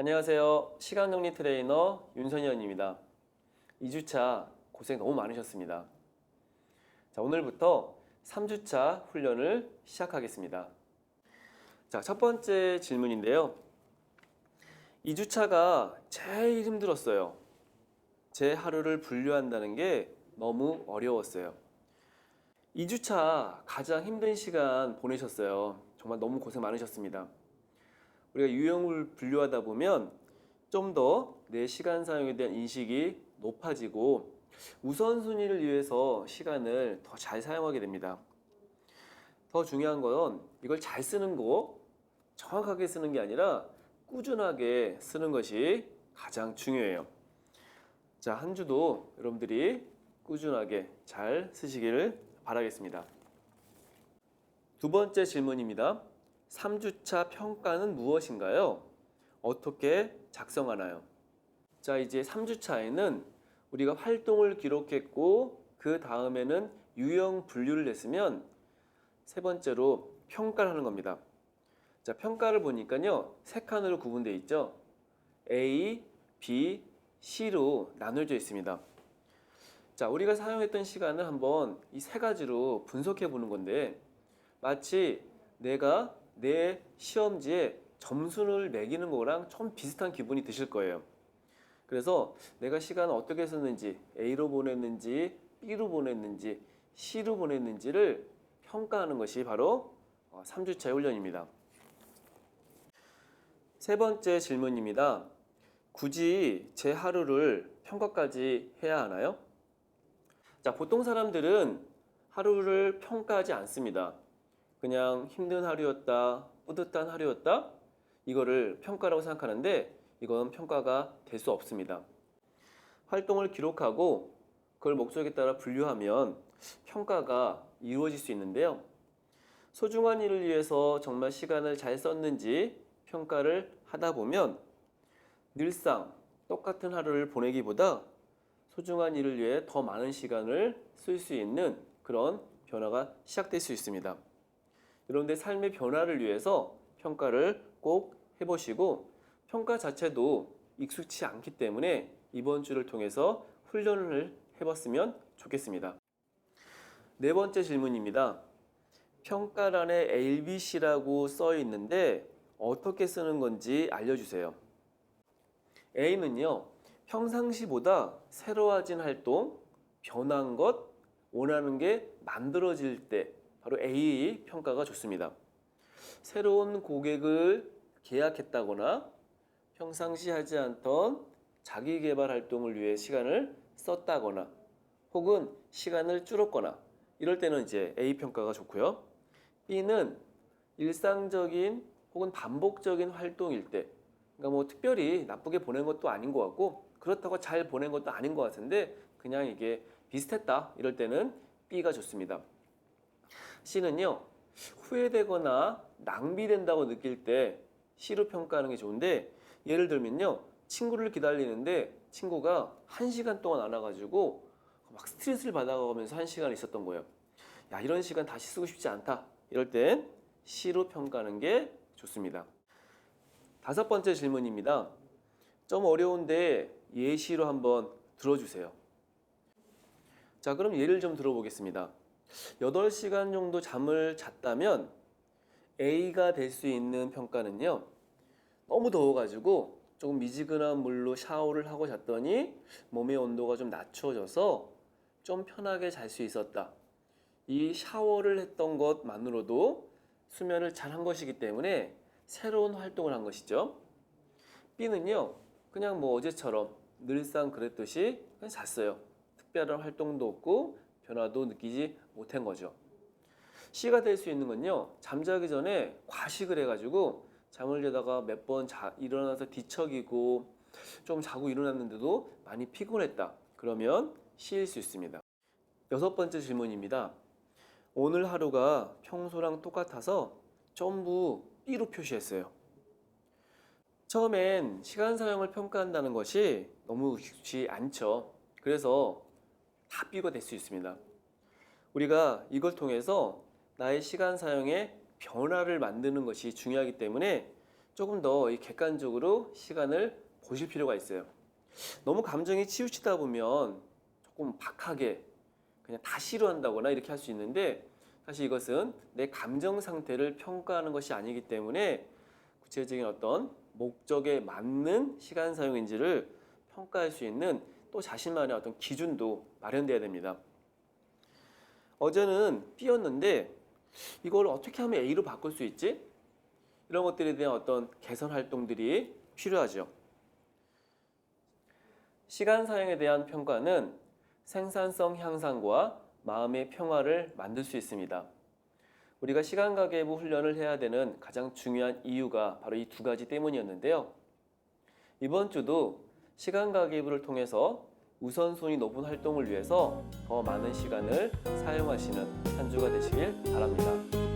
안녕하세요. 시간정리 트레이너 윤선현입니다. 2주차 고생 너무 많으셨습니다. 자, 오늘부터 3주차 훈련을 시작하겠습니다. 자, 첫 번째 질문인데요. 2주차가 제일 힘들었어요. 제 하루를 분류한다는 게 너무 어려웠어요. 2주차 가장 힘든 시간 보내셨어요. 정말 너무 고생 많으셨습니다. 우리가 유형을 분류하다 보면 좀 더 내 시간 사용에 대한 인식이 높아지고 우선순위를 위해서 시간을 더 잘 사용하게 됩니다. 더 중요한 건 이걸 잘 쓰는 거, 정확하게 쓰는 게 아니라 꾸준하게 쓰는 것이 가장 중요해요. 자, 한 주도 여러분들이 꾸준하게 잘 쓰시기를 바라겠습니다. 두 번째 질문입니다. 3주차 평가는 무엇인가요? 어떻게 작성하나요? 자, 이제 3주차에는 우리가 활동을 기록했고 그 다음에는 유형 분류를 했으면 세 번째로 평가를 하는 겁니다. 자, 평가를 보니까요, 세 칸으로 구분되어 있죠. A, B, C로 나눠져 있습니다. 자, 우리가 사용했던 시간을 한번 이 세 가지로 분석해 보는 건데 마치 내가 내 시험지에 점수를 매기는 거랑 좀 비슷한 기분이 드실 거예요. 그래서 내가 시간을 어떻게 썼는지, A로 보냈는지, B로 보냈는지, C로 보냈는지를 평가하는 것이 바로 3주차 훈련입니다. 세 번째 질문입니다. 굳이 제 하루를 평가까지 해야 하나요? 자, 보통 사람들은 하루를 평가하지 않습니다. 그냥 힘든 하루였다, 뿌듯한 하루였다, 이거를 평가라고 생각하는데 이건 평가가 될 수 없습니다. 활동을 기록하고 그걸 목적에 따라 분류하면 평가가 이루어질 수 있는데요. 소중한 일을 위해서 정말 시간을 잘 썼는지 평가를 하다 보면 늘상 똑같은 하루를 보내기보다 소중한 일을 위해 더 많은 시간을 쓸 수 있는 그런 변화가 시작될 수 있습니다. 여러분들 삶의 변화를 위해서 평가를 꼭 해보시고 평가 자체도 익숙치 않기 때문에 이번 주를 통해서 훈련을 해봤으면 좋겠습니다. 네 번째 질문입니다. 평가란에 ABC라고 써 있는데 어떻게 쓰는 건지 알려주세요. A는요, 평상시보다 새로워진 활동, 변한 것, 원하는 게 만들어질 때 바로 A 평가가 좋습니다. 새로운 고객을 계약했다거나 평상시 하지 않던 자기 개발 활동을 위해 시간을 썼다거나 혹은 시간을 줄였거나 이럴 때는 이제 A 평가가 좋고요. B는 일상적인 혹은 반복적인 활동일 때, 그러니까 뭐 특별히 나쁘게 보낸 것도 아닌 것 같고 그렇다고 잘 보낸 것도 아닌 것 같은데 그냥 이게 비슷했다 이럴 때는 B가 좋습니다. C는요, 후회되거나 낭비된다고 느낄 때 C로 평가하는 게 좋은데 예를 들면요, 친구를 기다리는데 친구가 1시간 동안 안 와가지고 막 스트레스를 받아가면서 1시간 있었던 거예요. 야, 이런 시간 다시 쓰고 싶지 않다. 이럴 땐 C로 평가하는 게 좋습니다. 다섯 번째 질문입니다. 좀 어려운데 예시로 한번 들어주세요. 자, 그럼 예를 좀 들어보겠습니다. 8시간 정도 잠을 잤다면 A가 될 수 있는 평가는요, 너무 더워가지고 조금 미지근한 물로 샤워를 하고 잤더니 몸의 온도가 좀 낮춰져서 좀 편하게 잘 수 있었다. 이 샤워를 했던 것만으로도 수면을 잘 한 것이기 때문에 새로운 활동을 한 것이죠. B는요, 그냥 뭐 어제처럼 늘상 그랬듯이 그냥 잤어요. 특별한 활동도 없고 변화도 느끼지 못한 거죠. C가 될 수 있는 건요, 잠자기 전에 과식을 해가지고 잠을 자다가 몇 번 일어나서 뒤척이고 좀 자고 일어났는데도 많이 피곤했다. 그러면 C일 수 있습니다. 여섯 번째 질문입니다. 오늘 하루가 평소랑 똑같아서 전부 B로 표시했어요. 처음엔 시간 사용을 평가한다는 것이 너무 쉽지 않죠. 그래서 다 B가 될 수 있습니다. 우리가 이걸 통해서 나의 시간 사용에 변화를 만드는 것이 중요하기 때문에 조금 더 객관적으로 시간을 보실 필요가 있어요. 너무 감정이 치우치다 보면 조금 박하게 그냥 다 싫어한다거나 이렇게 할 수 있는데, 사실 이것은 내 감정 상태를 평가하는 것이 아니기 때문에 구체적인 어떤 목적에 맞는 시간 사용인지를 평가할 수 있는 또 자신만의 어떤 기준도 마련돼야 됩니다. 어제는 B였는데 이걸 어떻게 하면 A로 바꿀 수 있지? 이런 것들에 대한 어떤 개선 활동들이 필요하죠. 시간 사용에 대한 평가는 생산성 향상과 마음의 평화를 만들 수 있습니다. 우리가 시간 가계부 훈련을 해야 되는 가장 중요한 이유가 바로 이 두 가지 때문이었는데요. 이번 주도 시간 가계부를 통해서 우선순위 높은 활동을 위해서 더 많은 시간을 사용하시는 한 주가 되시길 바랍니다.